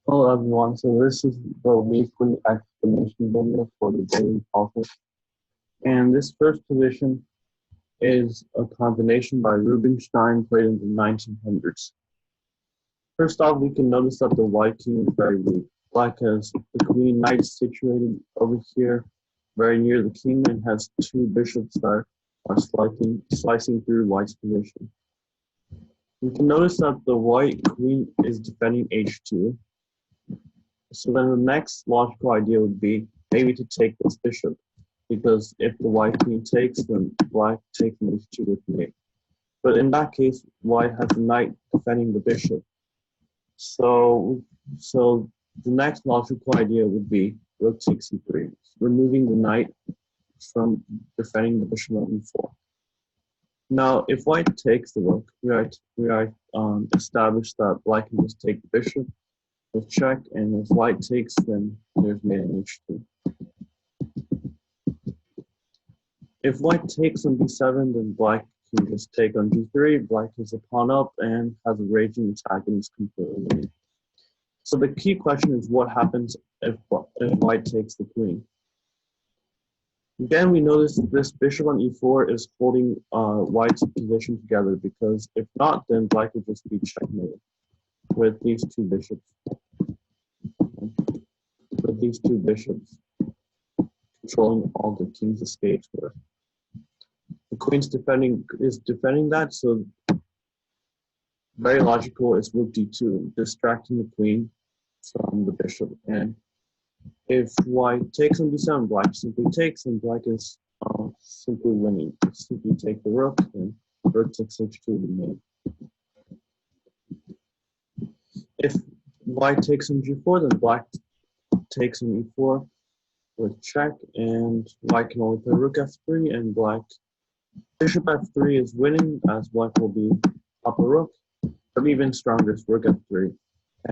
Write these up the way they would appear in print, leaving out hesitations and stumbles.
Hello everyone, so this is the weekly explanation video for the daily puzzle. And this first position is a combination by Rubinstein played in the 1900s. First off, we can notice that the white king is very weak. Black has the queen knight situated over here, very near the king, and has two bishops that are slicing through white's position. We can notice that the white queen is defending h2. So then the next logical idea would be maybe to take this bishop, because if the white queen takes, then black takes h2 with mate. But in that case, white has the knight defending the bishop. So the next logical idea would be rook takes e3, removing the knight from defending the bishop on e4. Now, if white takes the rook, we are established that black can just take the bishop with check, and if white takes, then there's mate on h2. If white takes on b7, then black can just take on g3. Black is a pawn up and has a raging attack and is completely winning. So the key question is what happens if white takes the queen. Again, we notice that this bishop on e4 is holding white's position together, because if not, then black would just be checkmated with these two bishops. With these two bishops controlling all the king's escapes here. The queen's defending that, so very logical is rook d2, distracting the queen from the bishop. And if white takes on b7, black simply takes, and black is simply winning. Simply take the rook, and rook takes h2 to mate. If white takes on g4, then black takes on e4 with check, and white can only play rook f3, and black bishop f3 is winning, as black will be up a rook, but even stronger is rook f3,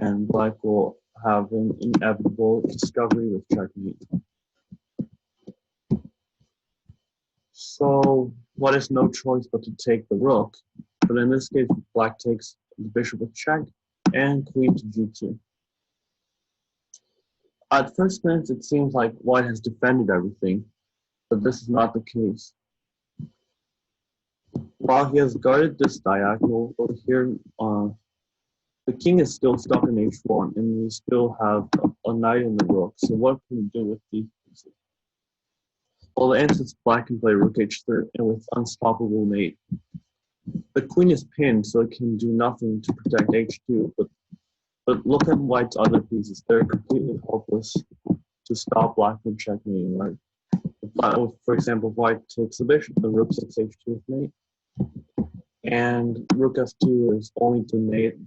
and black will have an inevitable discovery with checkmate. So what is no choice but to take the rook, but in this case black takes the bishop with check and queen to g2. At first glance it seems like white has defended everything, but this is not the case. While he has guarded this diagonal over here, the king is still stuck in h1, and we still have a knight and a rook. So what can we do with these pieces? Well, the answer is black can play rook h3 and with unstoppable mate. The queen is pinned, so it can do nothing to protect h2, but look at white's other pieces. They're completely helpless to stop black from checkmating, right? For example, white takes the bishop, the rook takes h2 with mate, and rook f2 is only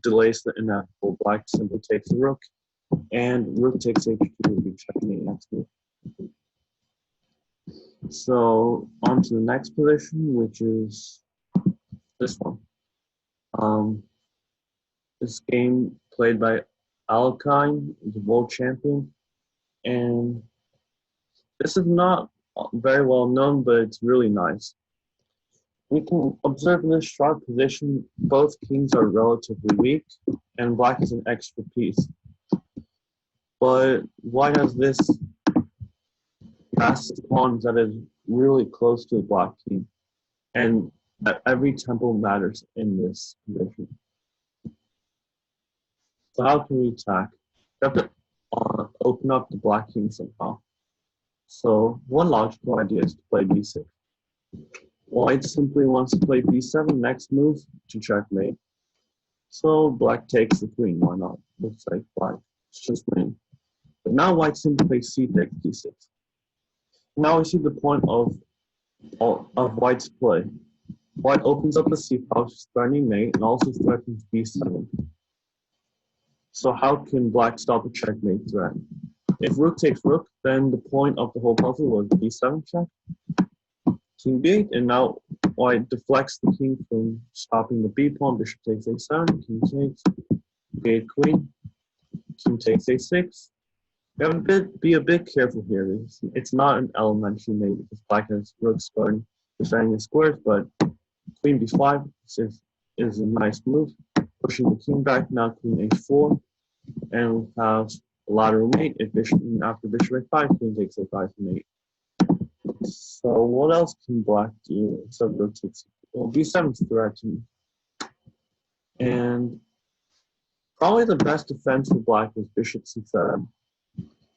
delays the inevitable. Black simply takes the rook, and rook takes h2 will be checkmate next move. So on to the next position, which is this one. This game played by Alekhine, the world champion, and this is not very well known, but it's really nice. We can observe in this sharp position, both kings are relatively weak, and black is an extra piece. But white has this massive pawn that is really close to the black king, and every tempo matters in this position. So how can we attack? We have to open up the black king somehow. So one logical idea is to play b6. White simply wants to play b7, next move to checkmate. So black takes the queen, why not? Looks like black is just winning. But now white simply plays c takes d6. Now we see the point of white's play. White opens up the c pouch, threatening mate, and also threatens b7. So how can black stop a checkmate threat? If rook takes rook, then the point of the whole puzzle was b7 check, king b8, and now white deflects the king from stopping the b pawn. Bishop takes a7, king takes, b8 queen, king takes a6. We have to be a bit careful here. It's not an elementary mate because black has rooks guarding defending the squares, but queen b5 is a nice move, pushing the king back. Now queen h4, and we have a lateral mate. If bishop, after bishop a5, queen takes a5 mate. So what else can black do except rook takes? Well, b7 is threatened, and probably the best defense for black was bishop c7,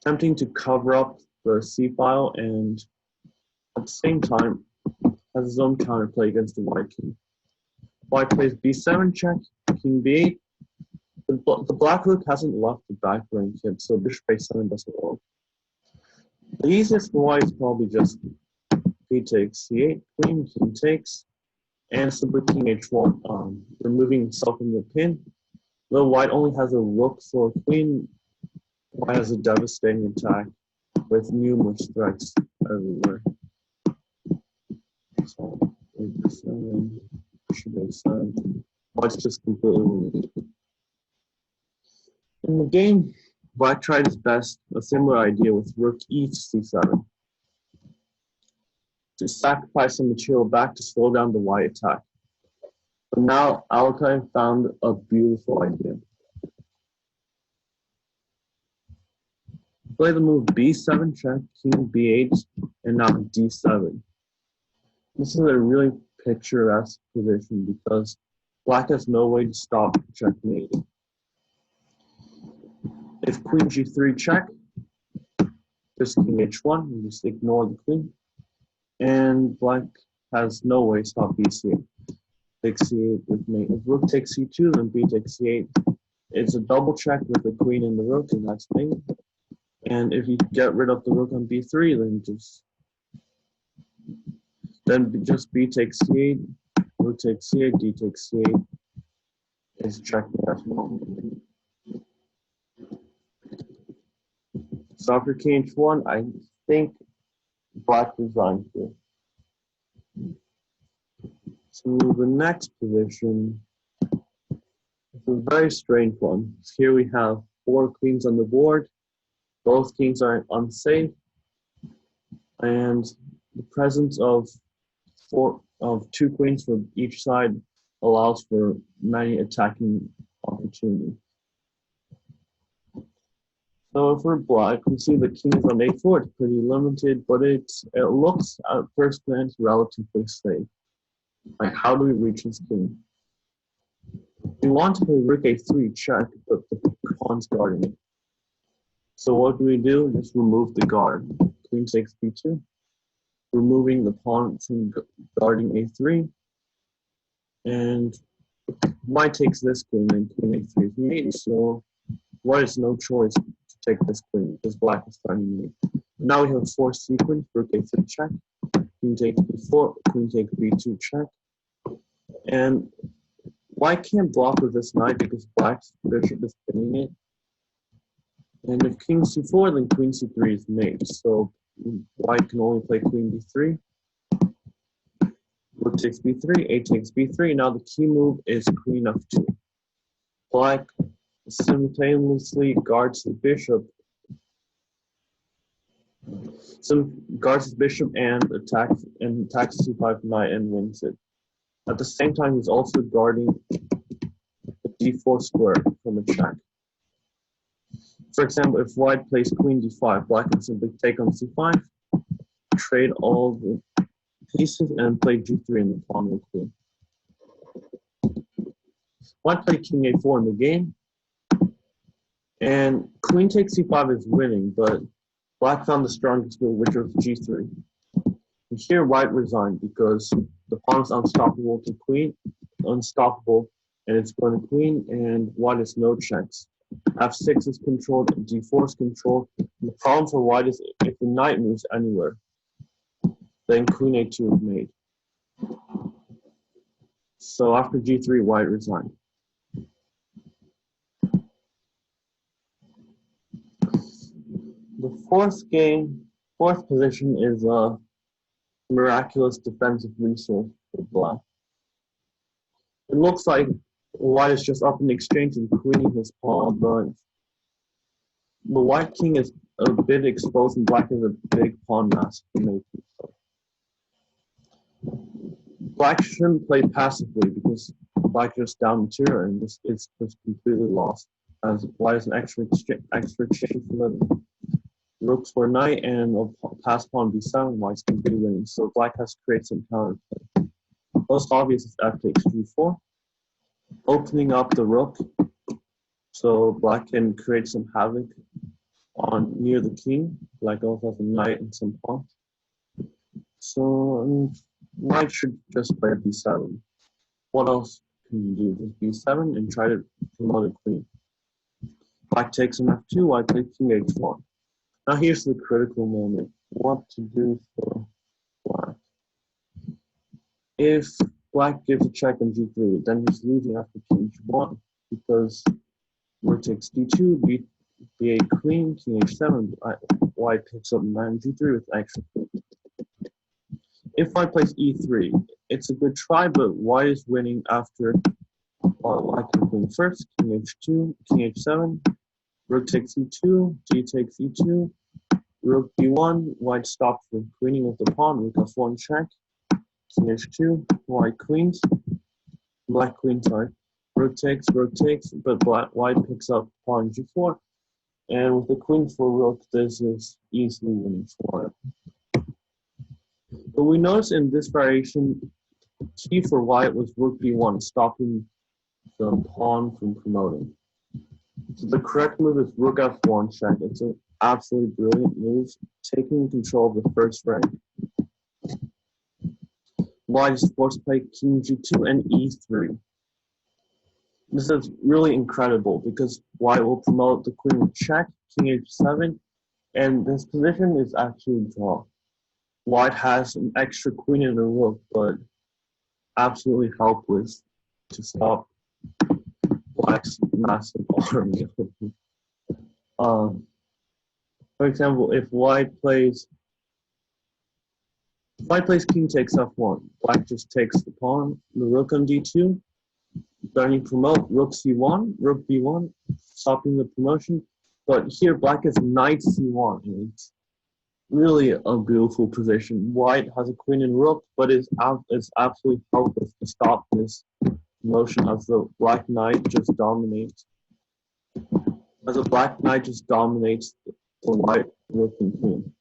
attempting to cover up the c file and at the same time has his own counterplay against the white king. White plays b7 check, king b8. The black rook hasn't left the back rank yet, so bishop a7 doesn't work. The easiest for white is probably just b takes c8, queen, king takes, and simply king h1, removing himself from the pin. Though white only has a rook for a queen, white has a devastating attack with numerous threats everywhere. So, a7, bishop a7. White's just completely ruined. In the game, black tried his best, a similar idea with rook e c7, to sacrifice some material back to slow down the white attack. But now Alakai found a beautiful idea. Play the move b7 check, king b8, and now d7. This is a really picturesque position because black has no way to stop checkmate. If queen g3 check, just king h1, you just ignore the queen. And black has no way to stop b8. Takes c8 with mate. If rook takes c2, then b takes c8. It's a double check with the queen and the rook, and that's mate. And if you get rid of the rook on b3, then just b takes c8, rook takes c8, d takes c8. It's checkmate as well. So after king h1, I think black resigned here. So the next position is a very strange one. Here we have 4 queens on the board. Both kings are unsafe, and the presence of 2 queens from each side allows for many attacking opportunities. So if we're black, we see the king is on a4. It's pretty limited, but it looks at first glance relatively safe. Like, how do we reach this king? We want to play rook a3 check, but the pawn's guarding it. So what do? Just remove the guard. Queen takes b2, removing the pawn from guarding a3. And white takes this queen, and queen a3 is mate. So white has no choice to take this queen because black is threatening mate. Now we have a forced sequence: rook a3 check, queen takes b4, queen takes b2 check. And white can't block with this knight because black's bishop is pinning it. And if king c4, then queen c3 is mate. So white can only play queen b3. Rook takes b3, a takes b3. Now the key move is queen f2. Black simultaneously guards the bishop. Guards his bishop and attacks c5 knight and wins it. At the same time, he's also guarding the d4 square from a check. For example, if white plays queen d5, black can simply take on c5, trade all the pieces, and play g3 in the pawn with queen. White played king a4 in the game, and queen takes c5 is winning, but black found the strongest move, which was g3. And here white resigned because the pawn is unstoppable to queen, unstoppable, and it's going to queen, and white has no checks. f6 is controlled, d4 is controlled. The problem for white is if the knight moves anywhere, then queen a2 is made. So after g3, white resigned. The fourth position is a miraculous defensive resource for black. It looks like white is just up in exchange and queening his pawn, but the white king is a bit exposed and black has a big pawn mass to make it. Black shouldn't play passively because black just down material and it's just completely lost. as white has an extra exchange for living. Rooks for knight and a pass pawn b7, white's completely winning. So black has to create some counterplay. Most obvious is f takes g4, opening up the rook, so black can create some havoc on near the king. Black also has a knight and some pawns. So white should just play b7. What else can you do? Just b7 and try to promote a queen. Black takes on f2, white takes king h1. Now here's the critical moment. What to do for black? If black gives a check on g3, then he's losing after king h1 because rook takes d2, b8 queen, king h7, white picks up knight on g3 with extra queen. If white plays e3, it's a good try, but white is winning after white can queen first, king h2, king h7, rook takes e2, g takes e2, rook b1, white stops the queening with the pawn, rook f1 check, king h2, white queens, black queen, sorry, rook takes, but white picks up pawn g4, and with the queen for rook, this is easily winning for it. But we notice in this variation, key for white was rook b1, stopping the pawn from promoting. So the correct move is rook f1 check. It's an absolutely brilliant move, taking control of the first rank. White is forced to play king g2 and e3. This is really incredible because white will promote the queen with check, king h7, and this position is actually a draw. White has an extra queen and a rook, but absolutely helpless to stop black's massive army. For example, if white plays king takes f1, black just takes the pawn, the rook on d2, starting to promote rook c1, rook b1, stopping the promotion. But here black is knight c1, and it's really a beautiful position. White has a queen and rook, but it's absolutely helpless to stop this motion as the black knight just dominates. As the black knight just dominates the white rook and queen.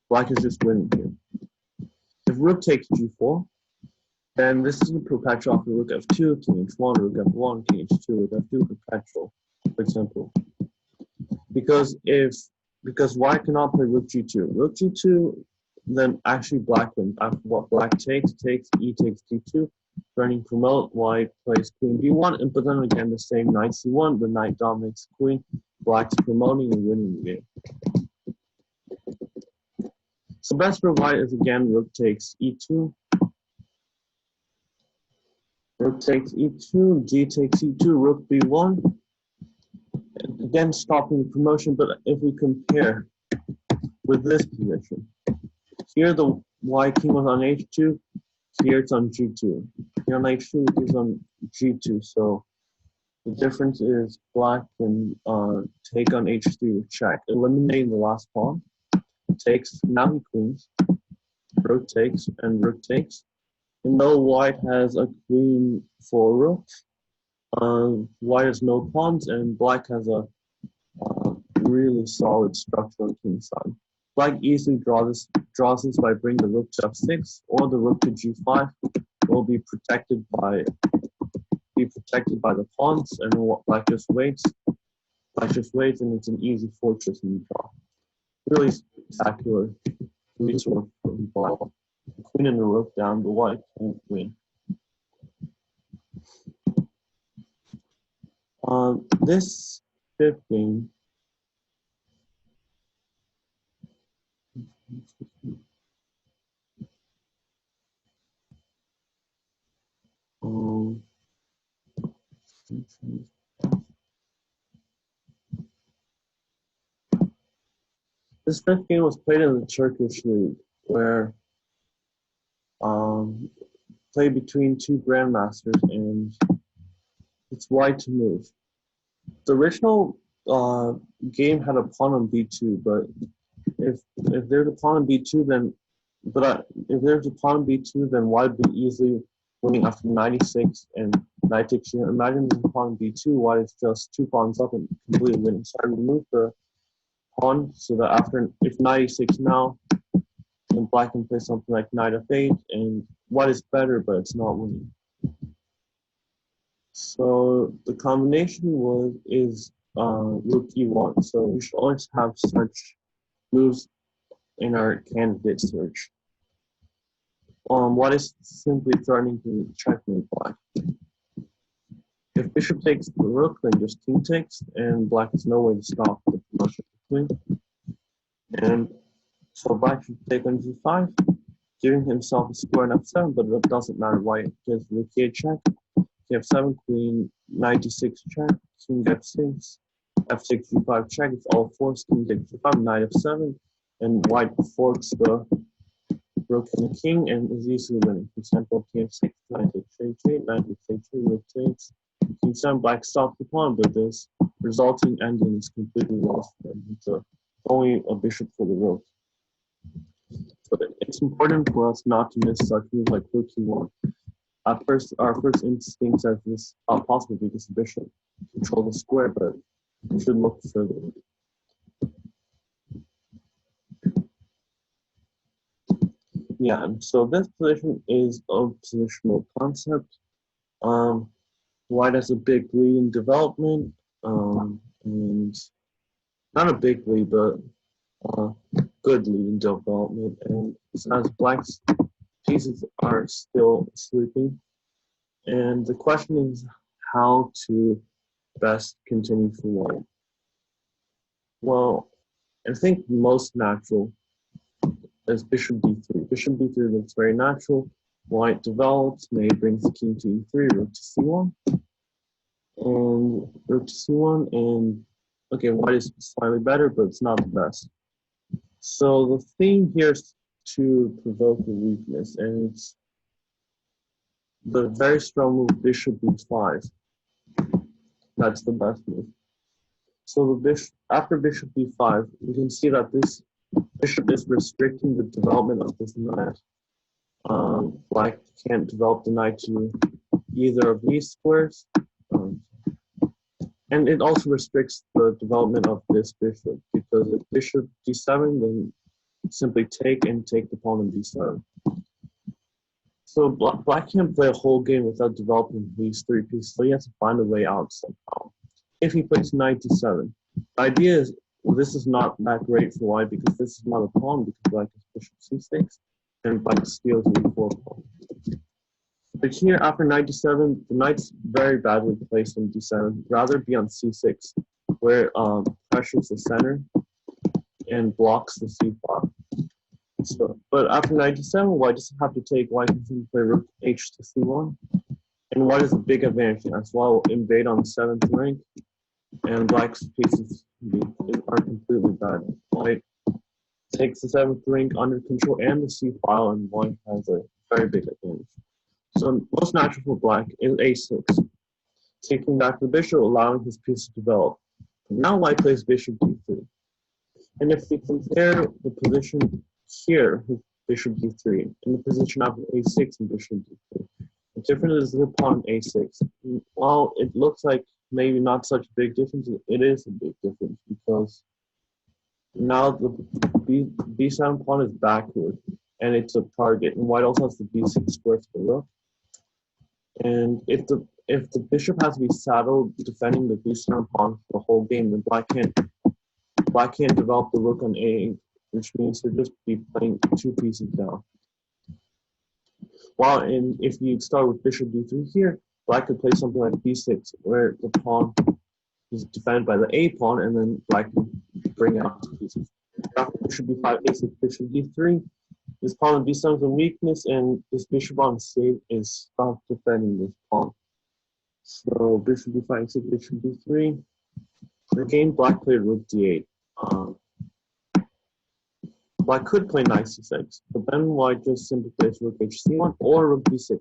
Black is just winning here. If rook takes g4, then this is a perpetual after rook f2, king h1, rook f1, king h2, rook f2, perpetual, for example. Because white cannot play rook g2. Rook g2, then actually black wins. After what black takes, e takes d2, turning promote, white plays queen b1, but then again the same knight c1, the knight dominates the queen, black's promoting and winning the game. So best for white is again rook takes e2, rook takes e2, g takes e2, rook b1, again stopping the promotion. But if we compare with this position, here the white king was on h2, here it's on g2. Here on h2, it's on g2. So the difference is black can take on h3 with check, eliminating the last pawn. Takes, now he queens, rook takes, and rook takes. And though white has a queen for rook, white has no pawns, and black has a really solid structure on king side. Black easily draws this by bringing the rook to f6, or the rook to g5 will be protected by the pawns, and black just waits. Black just waits, and it's an easy fortress in the draw. Really spectacular resource for black. The queen and the rook down, the white can't win. This fifth game, this fifth game was played in the Turkish league, where played between two grandmasters, and it's white to move. The original game had a pawn on b2, but if there's a pawn on b2, then white would be easily winning after 96 and knight takes here. Imagine this pawn b2, white is just 2 pawns up and completely winning. So I remove the pawn so that after, if 96 now, then black can play something like knight f8, and white is better, but it's not winning. So the combination is rook e1. So we should always have such moves in our candidate search. White is simply threatening to checkmate black. If bishop takes the rook, then just king takes, and black has no way to stop the promotion of the queen. And so black should take on g5, giving himself a square on f7, but it doesn't matter. White gets rook e8 check, f7, queen 96 check, king f6, f6 g5 check. It's all forced. King takes g5, knight f7, and white forks the rook and the king and is easily winning. For example, king f6, knight takes h8, knight takes h8, rook takes. King 7, black stops the pawn, but this resulting ending is completely lost for him. It's only a bishop for the rook. So it's important for us not to miss such moves like rook e1. At first, our first instinct says this is not possible because the bishop controls the square, but we should look further. Yeah, and so this position is a positional concept. White has a big lead in development, and not a big lead, but good lead in development. And as black's pieces are still sleeping, and the question is how to best continue for white. Well, I think most natural is bishop d3. Bishop d3 looks very natural. White develops, May brings the king to e3, rook to c1, and rook to c1, and okay, white is slightly better, but it's not the best. So the theme here is to provoke a weakness, and it's the very strong move bishop b5. That's the best move. So the bishop, after bishop b5, we can see that this bishop is restricting the development of this knight. Black can't develop the knight to either of these squares. And it also restricts the development of this bishop, because if bishop d7, then simply take and take the pawn on d7. So black can't play a whole game without developing these three pieces, so he has to find a way out somehow. If he plays knight d7, the idea is, well, this is not that great for white because this is not a pawn, because black is bishop c6, and black steals the e4 pawn. But here, after knight d7, the knight's very badly placed on d7. Rather be on c6, where pressures the center and blocks the c file. So, but after knight d7, white doesn't have to take. White can play rook h to c1, and white has a big advantage as well. Invade on the 7th rank, and black's pieces are completely bad. White takes the 7th rank under control and the c file, and white has a very big advantage. So most natural for black is a6, taking back the bishop, allowing his piece to develop. Now white plays bishop d3. And if we compare the position here with bishop d3 and the position after a6 and bishop d3, the difference is the pawn a6. While it looks like maybe not such a big difference, it is a big difference, because now the b7 pawn is backward and it's a target, and white also has the b6 square to the rook. And if the bishop has to be saddled defending the b7 pawn for the whole game, then black can't develop the rook on a8, which means they'll just be playing 2 pieces down. While if you start with bishop d3 here, black could play something like b6, where the pawn is defended by the a pawn, and then black can bring out 2 pieces. After bishop b5, a6, bishop d3. This pawn on b7 is a weakness, and this bishop on c8 is stopped defending this pawn. So bishop b5, a6, bishop d3. Again, black played rook d8. Black could play knight c6, but then white just simply plays rook h1 or rook b6.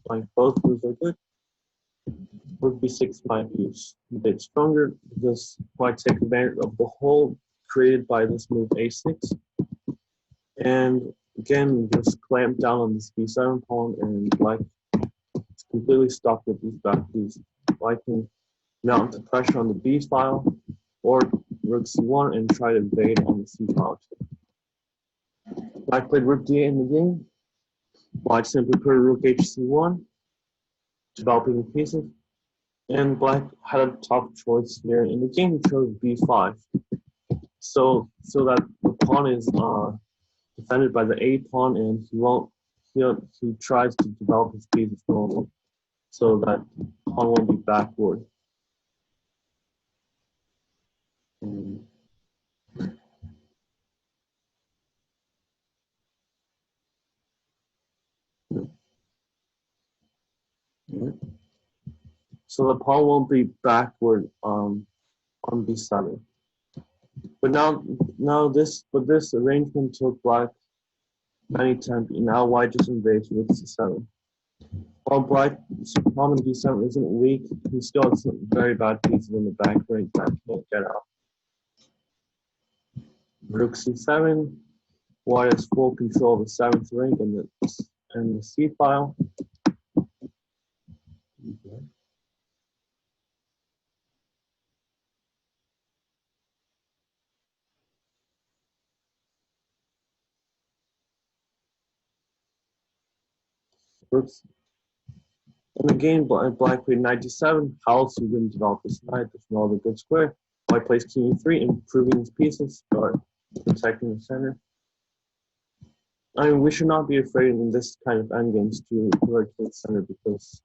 Like both moves are good. Rook b6 might be a bit stronger because white takes advantage of the hole created by this move a6. And again, just clamp down on this b7 pawn, and black completely stuck with these back pieces. White can mount the pressure on the B file, or rook c1 and try to invade on the c file too. Black played rook d8 in the game. White simply put rook hc1, developing the pieces, and black had a tough choice here. In the game, he chose b5, so that the pawn is defended by the a pawn, and he tries to develop his pieces normally, so that pawn won't be backward. So the pawn won't be backward on b7. But this arrangement took black many times. Now white just invades with c7. While black's pawn on b7 isn't weak, he still has some very bad pieces in the back rank that can't get out. Rook c7. White has full control of the 7th rank and the c file. Rooks. In the game, black played knight d7. How else are you going to develop this knight? There's no other good square. White plays king e3, improving his pieces, start protecting the center. I mean, we should not be afraid in this kind of endgames to rotate the center, because,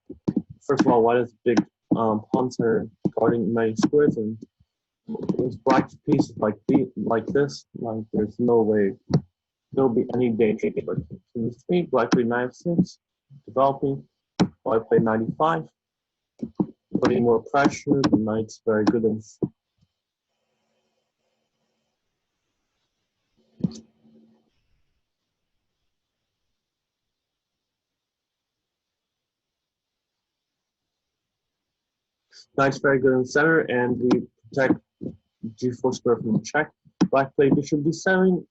first of all, white has a big pawn center guarding many squares, and with black pieces like this, like there's no way there'll be any danger. But king e3, black played knight f6, developing. White played knight e5, putting more pressure. The knight's very good in knight's very good in center, and we protect g4 square from the check. Black played bishop d7,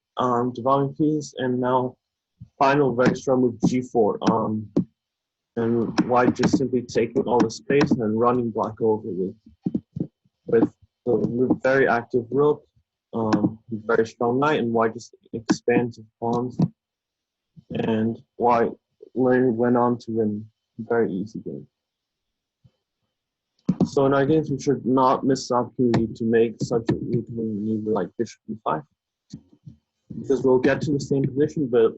developing pieces, and now final very strong move g4. And white just simply taking all the space and running black over with the very active rook, very strong knight, and white just expands his pawns, and white went on to win a very easy game. So in our games, we should not miss the opportunity to make such a weakening maneuver like bishop e5, because we'll get to the same position, but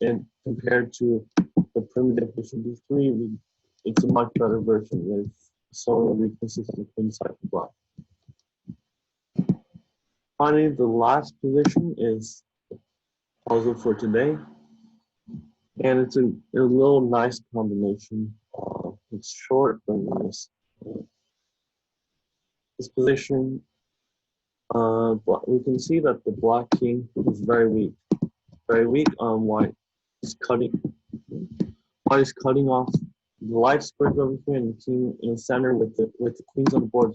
and compared to the primitive bishop d3, it's a much better version with so many weaknesses inside the black. Finally, the last position is puzzle for today, and it's a little nice combination. It's short but nice. This position, we can see that the black king is very weak. Very weak. White is cutting off the light squares over here, and the king in the center with the queens on the board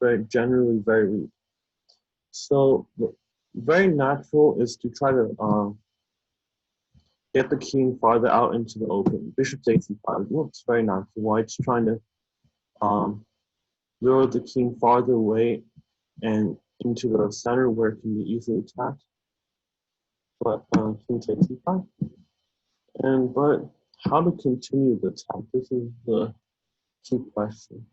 is generally very weak. So very natural is to try to get the king farther out into the open. Bishop takes e5. Looks very natural. White's trying to lure the king farther away and into the center where it can be easily attacked. But king takes e5. But how to continue the attack? This is the key question.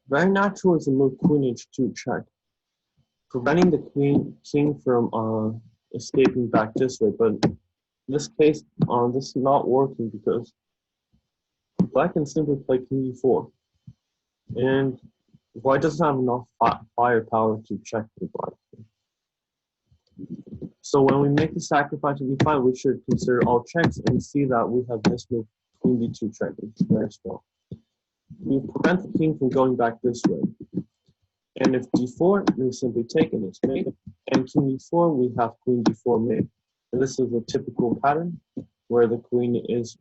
Very natural is the move queen h2 check, preventing the king from escaping back this way. But in this case, this is not working because black can simply play king e4, and white doesn't have enough firepower to check the black. So when we make the sacrifice of e5, we should consider all checks and see that we have this move queen d2 check, which is very strong. We prevent the king from going back this way. And if d4, we simply take and it's made. And king e4, we have queen d4 made. And this is a typical pattern where the queen is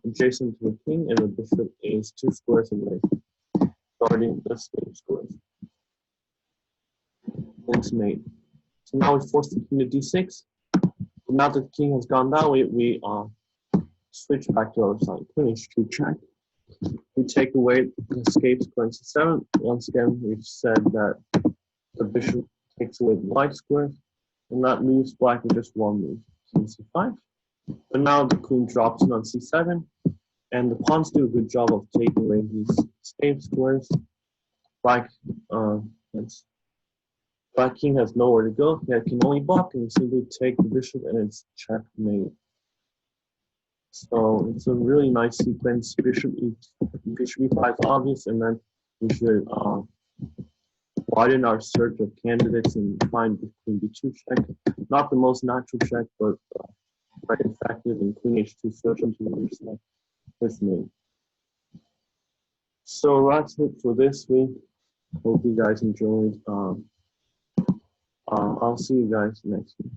adjacent to the king and the bishop is 2 squares away, guarding the same squares. And it's made. So now we force the king to d6. Now that the king has gone that way, we switch back to our side. Queen h2 check. We take away the escape square c7. Once again, we've said that the bishop takes away the white square, and that leaves black with just one move, king c5. But now the queen drops in on c7, and the pawns do a good job of taking away these escape squares. Black, black king has nowhere to go. He can only block, and we simply take the bishop, and it's checkmate. So it's a really nice sequence. Bishop e5 is obvious, and then we should widen our search of candidates and find the queen b2 check. Not the most natural check, but very effective in queen h2 search into the reset with me. So that's it for this week. Hope you guys enjoyed. I'll see you guys next week.